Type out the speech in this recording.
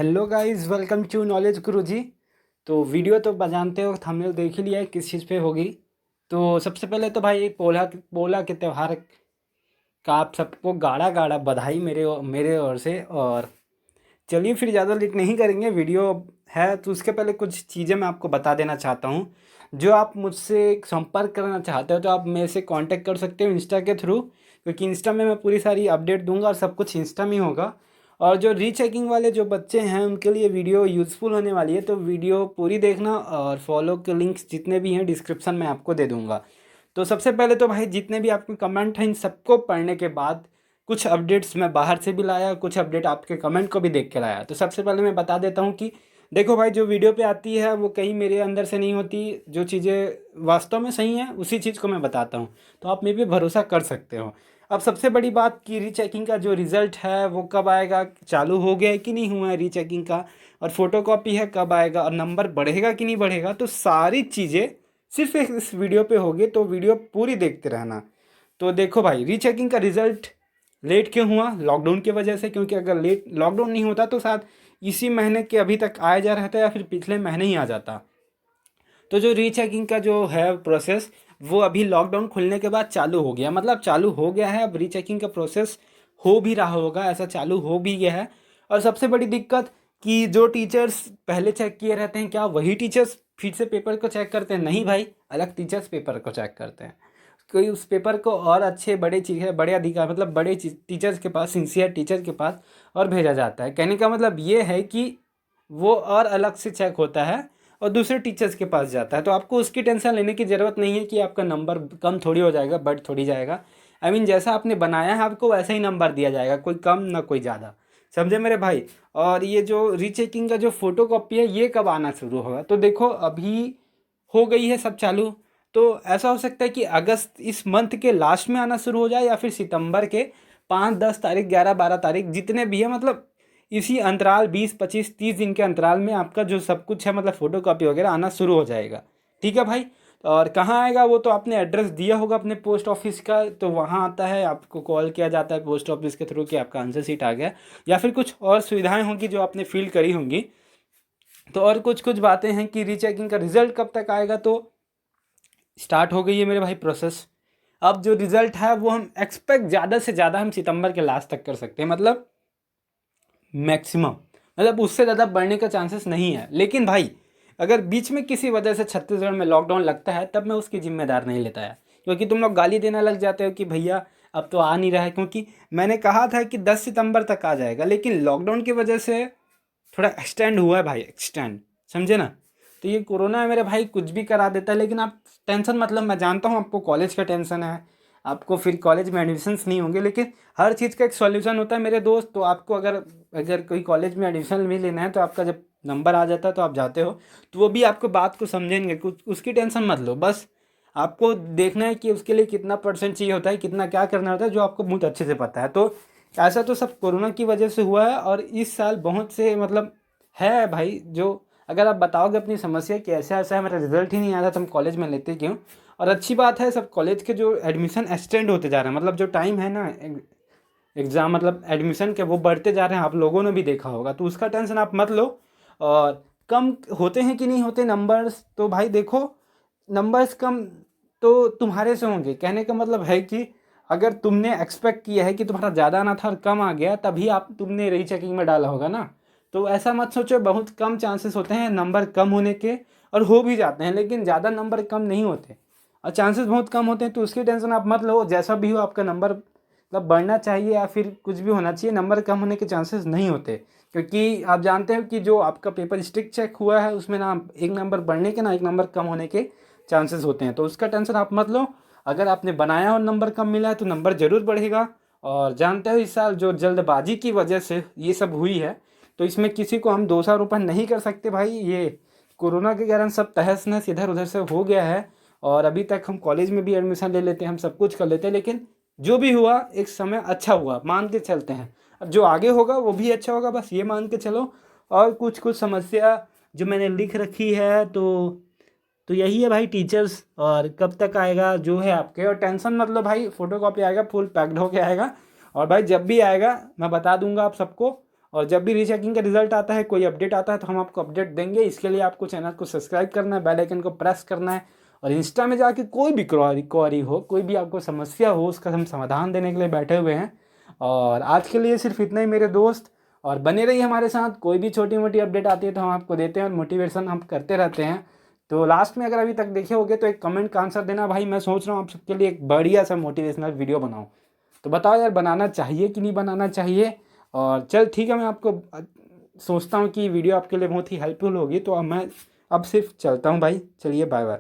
Hello guys, welcome to knowledge Guruji. तो video तो जानते हो, थंबनेल देख ही लिया है किस चीज़ पे होगी। तो सबसे पहले तो भाई पोला पोला के त्यौहार का आप सबको गाढ़ा गाढ़ा बधाई मेरे ओर से। और चलिए फिर ज़्यादा लेट नहीं करेंगे, वीडियो है तो उसके पहले कुछ चीज़ें मैं आपको बता देना चाहता हूँ। जो आप मुझसे संपर्क करना चाहते हो तो आप मेरे से कांटेक्ट कर सकते हो इंस्टा के थ्रू, क्योंकि इंस्टा में मैं पूरी सारी अपडेट दूंगा और सब कुछ इंस्टा में ही होगा। और जो रीचेकिंग वाले जो बच्चे हैं उनके लिए वीडियो यूज़फुल होने वाली है, तो वीडियो पूरी देखना और फॉलो के लिंक्स जितने भी हैं डिस्क्रिप्शन में आपको दे दूंगा। तो सबसे पहले तो भाई जितने भी आपके कमेंट हैं इन सबको पढ़ने के बाद कुछ अपडेट्स मैं बाहर से भी लाया, कुछ अपडेट आपके कमेंट को भी देख के लाया। तो सबसे पहले मैं बता देता हूँ कि देखो भाई, जो वीडियो पे आती है वो कहीं मेरे अंदर से नहीं होती। जो चीज़ें वास्तव में सही हैं उसी चीज़ को मैं बताता हूँ, तो आप मेरे पे भरोसा कर सकते हो। अब सबसे बड़ी बात कि रीचेकिंग का जो रिज़ल्ट है वो कब आएगा, चालू हो गया है कि नहीं हुआ है रीचेकिंग का, और फोटोकॉपी है कब आएगा, और नंबर बढ़ेगा कि नहीं बढ़ेगा, तो सारी चीज़ें सिर्फ इस वीडियो पे होगी। तो वीडियो पूरी देखते रहना। तो देखो भाई, रीचेकिंग का रिज़ल्ट लेट क्यों हुआ? लॉकडाउन की वजह से। क्योंकि अगर लेट लॉकडाउन नहीं होता तो शायद इसी महीने के अभी तक आया जा रहता या फिर पिछले महीने ही आ जाता। तो जो रीचेकिंग का जो है प्रोसेस वो अभी लॉकडाउन खुलने के बाद चालू हो गया, मतलब चालू हो गया है। अब रीचेकिंग का प्रोसेस हो भी रहा होगा, ऐसा चालू हो भी गया है। और सबसे बड़ी दिक्कत कि जो टीचर्स पहले चेक किए रहते हैं, क्या वही टीचर्स फिर से पेपर को चेक करते हैं? नहीं भाई, अलग टीचर्स पेपर को चेक करते हैं। कोई उस पेपर को और अच्छे बड़े चीज़ बड़े अधिकार मतलब बड़े टीचर्स के पास, सिंसियर टीचर के पास और भेजा जाता है। कहने का मतलब ये है कि वो और अलग से चेक होता है और दूसरे टीचर्स के पास जाता है। तो आपको उसकी टेंशन लेने की ज़रूरत नहीं है कि आपका नंबर कम थोड़ी हो जाएगा, बढ़ थोड़ी जाएगा। आई मीन जैसा आपने बनाया है आपको वैसा ही नंबर दिया जाएगा, कोई कम ना कोई ज़्यादा। समझे मेरे भाई? और ये जो रीचेकिंग का जो फोटो कॉपी है ये कब आना शुरू होगा? तो देखो अभी हो गई है सब चालू। तो ऐसा हो सकता है कि अगस्त इस मंथ के लास्ट में आना शुरू हो जाए, या फिर सितंबर के 5, 10 तारीख, 11, 12 तारीख जितने भी है, मतलब इसी अंतराल 20, 25, 30 दिन के अंतराल में आपका जो सब कुछ है मतलब फ़ोटो कॉपी वगैरह आना शुरू हो जाएगा। ठीक है भाई? और कहाँ आएगा वो तो आपने एड्रेस दिया होगा अपने पोस्ट ऑफिस का, तो वहाँ आता है, आपको कॉल किया जाता है पोस्ट ऑफिस के थ्रू कि आपका आंसर सीट आ गया, या फिर कुछ और सुविधाएं होंगी जो आपने फिल करी होंगी। तो और कुछ कुछ बातें हैं कि रीचेकिंग का रिजल्ट कब तक आएगा। तो स्टार्ट हो गई है मेरे भाई प्रोसेस। अब जो रिज़ल्ट है वो हम एक्सपेक्ट ज़्यादा से ज़्यादा हम सितंबर के लास्ट तक कर सकते हैं, मतलब मैक्सिमम, मतलब उससे ज़्यादा बढ़ने का चांसेस नहीं है। लेकिन भाई अगर बीच में किसी वजह से छत्तीसगढ़ में लॉकडाउन लगता है तब मैं उसकी जिम्मेदार नहीं लेता है, क्योंकि तुम लोग गाली देना लग जाते हो कि भैया अब तो आ नहीं रहा है। क्योंकि मैंने कहा था कि 10 सितंबर तक आ जाएगा, लेकिन लॉकडाउन की वजह से थोड़ा एक्सटेंड हुआ है भाई, एक्सटेंड, समझे ना? तो ये कोरोना है मेरे भाई, कुछ भी करा देता है। लेकिन आप टेंशन मतलब, मैं जानता हूँ आपको कॉलेज का टेंशन है, आपको फिर कॉलेज में एडमिशन्स नहीं होंगे, लेकिन हर चीज़ का एक सॉल्यूशन होता है मेरे दोस्त। तो आपको अगर अगर कोई कॉलेज में एडमिशन भी लेना है तो आपका जब नंबर आ जाता है तो आप जाते हो, तो वो भी आपको बात को समझेंगे, कुछ उसकी टेंशन मत लो। बस आपको देखना है कि उसके लिए कितना परसेंट चाहिए होता है, कितना क्या करना होता है, जो आपको बहुत अच्छे से पता है। तो ऐसा तो सब कोरोना की वजह से हुआ है। और इस साल बहुत से मतलब है भाई, जो अगर आप बताओगे अपनी समस्या कि ऐसा ऐसा है, मेरा रिजल्ट ही नहीं आया था तो हम कॉलेज में लेते क्यों। और अच्छी बात है, सब कॉलेज के जो एडमिशन एक्सटेंड होते जा रहे हैं, मतलब जो टाइम है ना एग्ज़ाम मतलब एडमिशन के, वो बढ़ते जा रहे हैं, आप लोगों ने भी देखा होगा। तो उसका टेंशन आप मत लो। और कम होते हैं कि नहीं होते नंबर्स, तो भाई देखो नंबर्स कम तो तुम्हारे से होंगे। कहने का मतलब है कि अगर तुमने एक्सपेक्ट किया है कि तुम्हारा ज़्यादा आना था और कम आ गया, तभी आप तुमने रीचेकिंग में डाला होगा ना। तो ऐसा मत सोचो, बहुत कम चांसेस होते हैं नंबर कम होने के, और हो भी जाते हैं, लेकिन ज़्यादा नंबर कम नहीं होते और चांसेस बहुत कम होते हैं। तो उसकी टेंशन आप मत लो। जैसा भी हो आपका नंबर मतलब बढ़ना चाहिए या फिर कुछ भी होना चाहिए, नंबर कम होने के चांसेस नहीं होते। क्योंकि आप जानते हो कि जो आपका पेपर स्टिक चेक हुआ है उसमें ना एक नंबर बढ़ने के ना एक नंबर कम होने के चांसेस होते हैं। तो उसका टेंशन आप मत लो। अगर आपने बनाया और नंबर कम मिला है तो नंबर ज़रूर बढ़ेगा। और जानते हो इस साल जो जल्दबाजी की वजह से ये सब हुई है, तो इसमें किसी को हम दोषारोपण नहीं कर सकते भाई। ये कोरोना के कारण सब तहस नहस इधर उधर से हो गया है। और अभी तक हम कॉलेज में भी एडमिशन ले लेते हैं, हम सब कुछ कर लेते हैं, लेकिन जो भी हुआ एक समय अच्छा हुआ, मान के चलते हैं। अब जो आगे होगा वो भी अच्छा होगा, बस ये मान के चलो। और कुछ कुछ समस्या जो मैंने लिख रखी है, तो यही है भाई टीचर्स। और कब तक आएगा जो है आपके, और टेंशन मतलब भाई फ़ोटो कॉपी आएगा, फुल पैक्ड होके आएगा। और भाई जब भी आएगा मैं बता दूंगा आप सबको। और जब भी रीचेकिंग का रिजल्ट आता है, कोई अपडेट आता है, तो हम आपको अपडेट देंगे। इसके लिए आपको चैनल को सब्सक्राइब करना है, बेल आइकन को प्रेस करना है, और इंस्टा में जाके कोई भी क्वारी हो, कोई भी आपको समस्या हो, उसका हम समाधान देने के लिए बैठे हुए हैं। और आज के लिए सिर्फ इतना ही मेरे दोस्त, और बने रहिए हमारे साथ। कोई भी छोटी मोटी अपडेट आती है तो हम आपको देते हैं, और मोटिवेशन हम करते रहते हैं। तो लास्ट में अगर अभी तक देखे होगे तो एक कमेंट का आंसर देना भाई। मैं सोच रहा हूँ आप सबके लिए एक बढ़िया सा मोटिवेशनल वीडियो बनाऊँ। तो बताओ यार, बनाना चाहिए कि नहीं बनाना चाहिए। और चल ठीक है, मैं आपको सोचता हूँ कि वीडियो आपके लिए बहुत ही हेल्पफुल होगी। तो अब मैं सिर्फ चलता हूँ भाई। चलिए, बाय बाय।